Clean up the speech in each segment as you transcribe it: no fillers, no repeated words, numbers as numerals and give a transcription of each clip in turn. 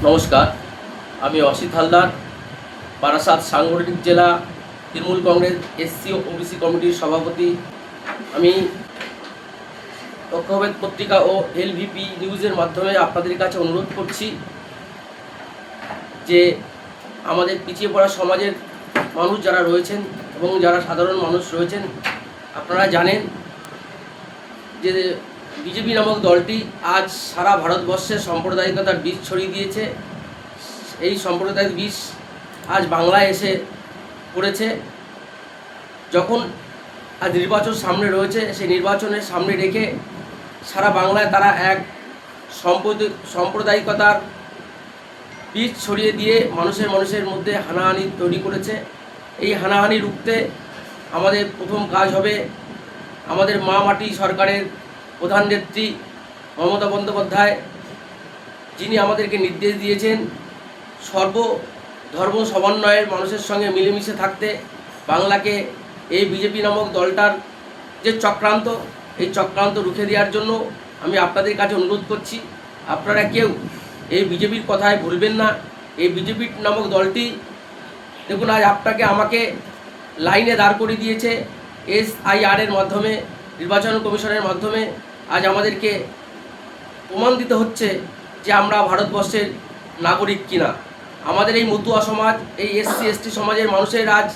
নমস্কার, আমি অসিত হালদার, বারাসাত সাংগঠনিক জেলা তৃণমূল কংগ্রেস এসসি ও ওবিসি কমিটির সভাপতি। আমি ঐক্যভেদ পত্রিকা ও এলভিপি নিউজের মাধ্যমে আপনাদের কাছে অনুরোধ করছি যে আমাদের পিছিয়ে পড়া সমাজের মানুষ যারা রয়েছেন এবং যারা সাধারণ মানুষ রয়েছেন, আপনারা জানেন যে বিজেপি নামক দলটি আজ সারা ভারতবর্ষে সাম্প্রদায়িকতার বীজ ছড়িয়ে দিয়েছে। এই সাম্প্রদায়িক বীজ আজ বাংলায় এসে পড়েছে। যখন আজ নির্বাচন সামনে রয়েছে, সেই নির্বাচনের সামনে রেখে সারা বাংলায় তারা এক সাম্প্রদায়িকতার বীজ ছড়িয়ে দিয়ে মানুষের মধ্যে হানাহানি তৈরি করেছে। এই হানাহানি রুখতে আমাদের প্রথম কাজ হবে আমাদের মা মাটি সরকারের প্রধান নেত্রী মমতা বন্দ্যোপাধ্যায়, যিনি আমাদেরকে নির্দেশ দিয়েছেন সর্বধর্ম সমন্বয়ের মানুষের সঙ্গে মিলেমিশে থাকতে। বাংলাকে এই বিজেপি নামক দলটার যে চক্রান্ত, এই চক্রান্ত রুখে দেওয়ার জন্য আমি আপনাদের কাছে অনুরোধ করছি, আপনারা কেউ এই বিজেপির কথায় ভুলবেন না। এই বিজেপি নামক দলটি দেখুন আজ আমাকে লাইনে দাঁড় করিয়ে দিয়েছে SIR-এর মাধ্যমে, নির্বাচন কমিশনের মাধ্যমে। আজ আমাদেরকে প্রমাণ দিতে হচ্ছে যে আমরা ভারতবর্ষের নাগরিক কিনা। আমাদের এই মতুয়া সমাজ, এই SC ST সমাজের মানুষের আজ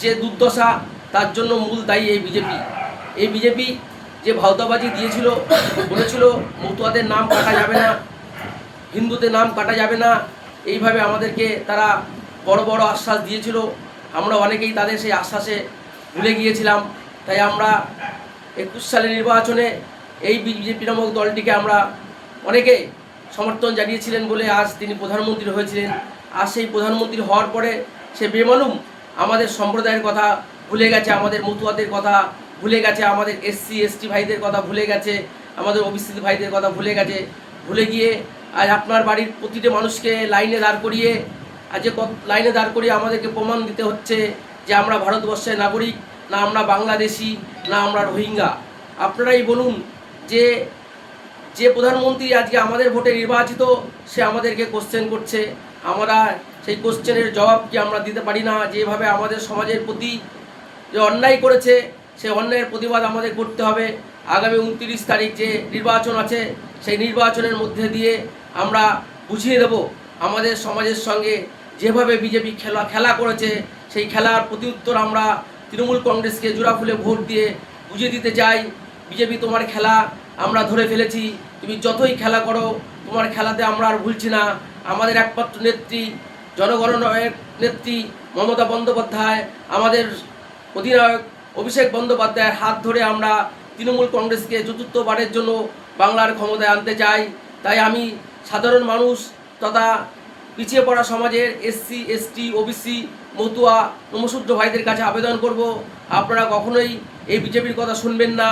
যে দুর্দশা, তার জন্য মূল দায়ী এই বিজেপি। এই বিজেপি যে ভাওতাবাজি দিয়েছিল, বলেছিল মতুয়াদের নাম কাটা যাবে না, হিন্দুদের নাম কাটা যাবে না, এইভাবে আমাদেরকে তারা বড় বড় আশ্বাস দিয়েছিল। আমরা অনেকেই তাদের সেই আশ্বাসে ভুলে গিয়েছিলাম। তাই আমরা 21 সালের নির্বাচনে এই বিজেপি নামক দলটিকে আমরা অনেকে সমর্থন জানিয়েছিলেন বলে আজ তিনি প্রধানমন্ত্রী হয়েছিলেন। আর সেই প্রধানমন্ত্রী হওয়ার পরে সে বেমালুম আমাদের সম্প্রদায়ের কথা ভুলে গেছে, আমাদের মতুয়াদের কথা ভুলে গেছে, আমাদের SC ST ভাইদের কথা ভুলে গেছে, আমাদের OBC ভাইদের কথা ভুলে গেছে। ভুলে গিয়ে আজ আপনার বাড়ির প্রতিটি মানুষকে লাইনে দাঁড় করিয়ে লাইনে দাঁড় করিয়ে আমাদেরকে প্রমাণ দিতে হচ্ছে যে আমরা ভারতবর্ষের নাগরিক না, আমরা বাংলাদেশি না, আমরা রোহিঙ্গা। আপনারাই বলুন যে যে প্রধানমন্ত্রী আজকে আমাদের ভোটে নির্বাচিত, সে আমাদেরকে কোশ্চেন করছে, আমরা সেই কোশ্চেনের জবাব কি আমরা দিতে পারি না? যেভাবে আমাদের সমাজের প্রতি যে অন্যায় করেছে, সেই অন্যায়ের প্রতিবাদ আমাদের করতে হবে। আগামী 29 তারিখ যে নির্বাচন আছে, সেই নির্বাচনের মধ্যে দিয়ে আমরা বুঝিয়ে দেব আমাদের সমাজের সঙ্গে যেভাবে বিজেপি খেলা করেছে, সেই খেলার প্রতিউত্তর আমরা তৃণমূল কংগ্রেসকে জোড়া ফুলে ভোট দিয়ে বুঝিয়ে দিতে চাই। বিজেপি, তোমার খেলা আমরা ধরে ফেলেছি, তুমি যতই খেলা করো, তোমার খেলাতে আমরা আর ভুলছি না। আমাদের একমাত্র নেত্রী, জনগণনায়ক নেত্রী মমতা বন্দ্যোপাধ্যায়, আমাদের অধিনায়ক অভিষেক বন্দ্যোপাধ্যায়ের হাত ধরে আমরা তৃণমূল কংগ্রেসকে চতুর্থবারের জন্য বাংলার ক্ষমতায় আনতে চাই। তাই আমি সাধারণ মানুষ তথা পিছিয়ে পড়া সমাজের SC ST OBC Matua Namasudra ভাইদের কাছে আবেদন করব, আপনারা কখনোই এই বিজেপির কথা শুনবেন না।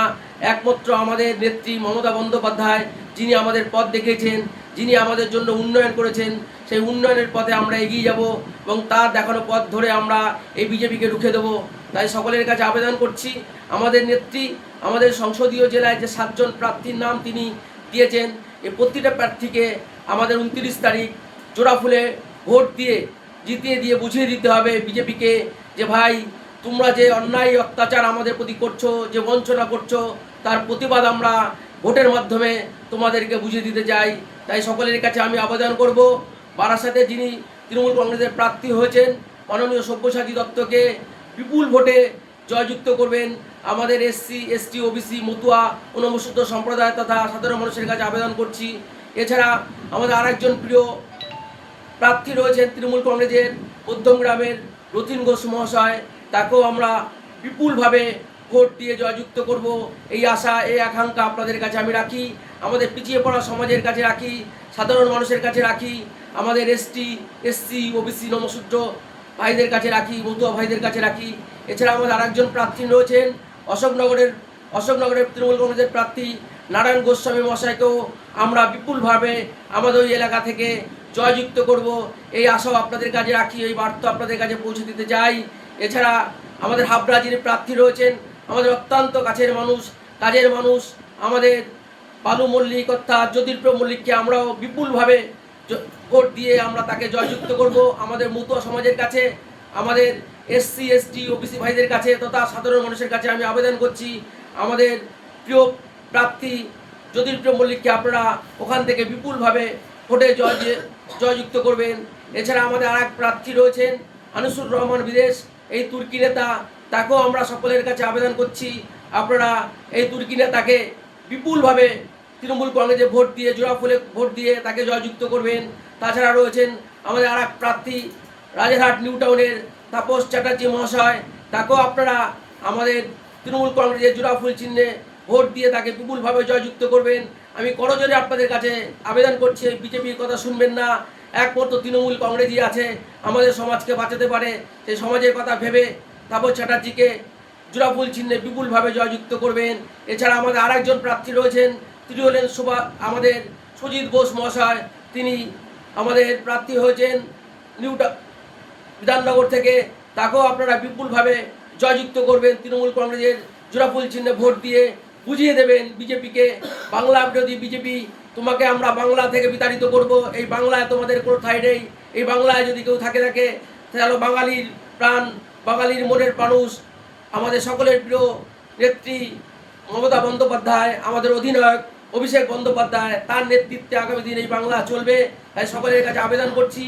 একমাত্র আমাদের নেত্রী মমতা বন্দ্যোপাধ্যায়, যিনি আমাদের পথ দেখিয়েছেন, যিনি আমাদের জন্য উন্নয়ন করেছেন, সেই উন্নয়নের পথে আমরা এগিয়ে যাব এবং তার দেখানো পথ ধরে আমরা এই বিজেপিকে রুখে দেব। তাই সকলের কাছে আবেদন করছি, আমাদের নেত্রী আমাদের সংসদীয় জেলায় যে 7 জন প্রার্থীর নাম তিনি দিয়েছেন, এই প্রতিটা প্রার্থীকে আমাদের 29 তারিখ জোড়া ফুলে ভোট দিয়ে জিতিয়ে দিয়ে বুঝিয়ে দিতে হবে বিজেপিকে যে ভাই, তোমরা যে অন্যায় অত্যাচার আমাদের প্রতি করছো, যে বঞ্চনা করছো, তার প্রতিবাদ আমরা ভোটের মাধ্যমে তোমাদেরকে বুঝিয়ে দিতে চাই। তাই সকলের কাছে আমি আবেদন করব, বারাসাতে যিনি তৃণমূল কংগ্রেসের প্রার্থী হয়েছেন মাননীয় সব্যসাচী দত্তকে বিপুল ভোটে জয়যুক্ত করবেন। আমাদের SC ST OBC মতুয়া অনুসূচিত সম্প্রদায় তথা সাধারণ মানুষের কাছে আবেদন করছি। এছাড়া আমাদের আরেকজন প্রিয় প্রার্থী রয়েছেন তৃণমূল কংগ্রেসের মধ্যমগ্রামের রতিন ঘোষ মহাশয়, তাকেও আমরা বিপুলভাবে ভোট দিয়ে জয়যুক্ত করব। এই আশা, এই আকাঙ্ক্ষা আপনাদের কাছে আমি রাখি, আমাদের পিছিয়ে পড়া সমাজের কাছে রাখি, সাধারণ মানুষের কাছে রাখি, আমাদের ST SC OBC নমশূদ্র ভাইদের কাছে রাখি, মতুয়া ভাইদের কাছে রাখি। এছাড়া আমাদের আরেকজন প্রার্থী রয়েছেন অশোকনগরের তৃণমূল কংগ্রেসের প্রার্থী নারায়ণ গোস্বামী মহাশয়কেও আমরা বিপুলভাবে আমাদের ওই এলাকা থেকে জয়যুক্ত করব। এই আশাও আপনাদের কাছে রাখি, এই বার্তা আপনাদের কাছে পৌঁছে দিতে চাই। এছাড়া আমাদের হাবড়া যিনি প্রার্থী রয়েছেন, আমাদের অত্যন্ত কাছের মানুষ আমাদের বালু মল্লিক অর্থাৎ জ্যোতির্প্রিয় মল্লিককে আমরাও বিপুলভাবে ভোট দিয়ে আমরা তাকে জয়যুক্ত করব। আমাদের মতুয়া সমাজের কাছে, আমাদের এসসি এসটি ওবিসি ভাইদের কাছে তথা সাধারণ মানুষের কাছে আমি আবেদন করছি, আমাদের প্রিয় প্রার্থী জ্যোতির্প্রিয় মল্লিককে আপনারা ওখান থেকে বিপুলভাবে ভোটে জয়যুক্ত করবেন। এছাড়া আমাদের আর এক প্রার্থী রয়েছেন আনিসুর রহমান বিদেশ, এই তুর্কি নেতা, তাকেও আমরা সকলের কাছে আবেদন করছি আপনারা এই তুর্কি নেতাকে বিপুলভাবে তৃণমূল কংগ্রেসে ভোট দিয়ে, জোড়া ফুলে ভোট দিয়ে তাকে জয়যুক্ত করবেন। তাছাড়া রয়েছেন আমাদের আর এক প্রার্থী রাজারহাট নিউ টাউনের তাপস চ্যাটার্জি মহাশয়, তাকেও আপনারা আমাদের তৃণমূল কংগ্রেসের জোড়া ফুল চিহ্নে ভোট দিয়ে তাকে বিপুলভাবে জয়যুক্ত করবেন। আমি করজোরে আপনাদের কাছে আবেদন করছি, বিজেপির কথা শুনবেন না, একমাত্র তৃণমূল কংগ্রেসই আছে আমাদের সমাজকে বাঁচাতে পারে। সেই সমাজের কথা ভেবে তাপস চ্যাটার্জিকে জোড়া ফুল চিহ্নে বিপুলভাবে জয়যুক্ত করবেন। এছাড়া আমাদের আরেকজন প্রার্থী রয়েছেন, তিনি হলেন আমাদের সুজিত বোস মহাশয়, তিনি আমাদের প্রার্থী হয়েছেন বিধাননগর থেকে, তাকেও আপনারা বিপুলভাবে জয়যুক্ত করবেন। তৃণমূল কংগ্রেসের জোড়াফুল চিহ্নে ভোট দিয়ে বুঝিয়ে দেবেন বিজেপিকে, বাংলা বিরোধী বিজেপি, তোমাকে আমরা বাংলা থেকে বিতাড়িত করব। এই বাংলায় তোমাদের কোনো ঠাঁই নেই। এই বাংলায় যদি কেউ থাকে তাহলে বাঙালির প্রাণ, বাঙালির মনের মানুষ, আমাদের সকলের প্রিয় নেত্রী মমতা বন্দ্যোপাধ্যায়, আমাদের অধিনায়ক অভিষেক বন্দ্যোপাধ্যায়, তার নেতৃত্বে আগামী দিন এই বাংলা চলবে। তাই সকলের কাছে আবেদন করছি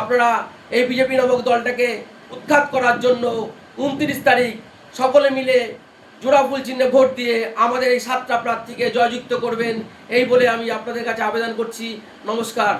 আপনারা এই বিজেপি নামক দলটাকে উৎখাত করার জন্য 29 তারিখ সকলে মিলে জোড়াফুল চিহ্নে ভোট দিয়ে আমাদের এই 7টা প্রার্থীকে জয়যুক্ত করবেন, এই বলে আমি আপনাদের কাছে আবেদন করছি। নমস্কার।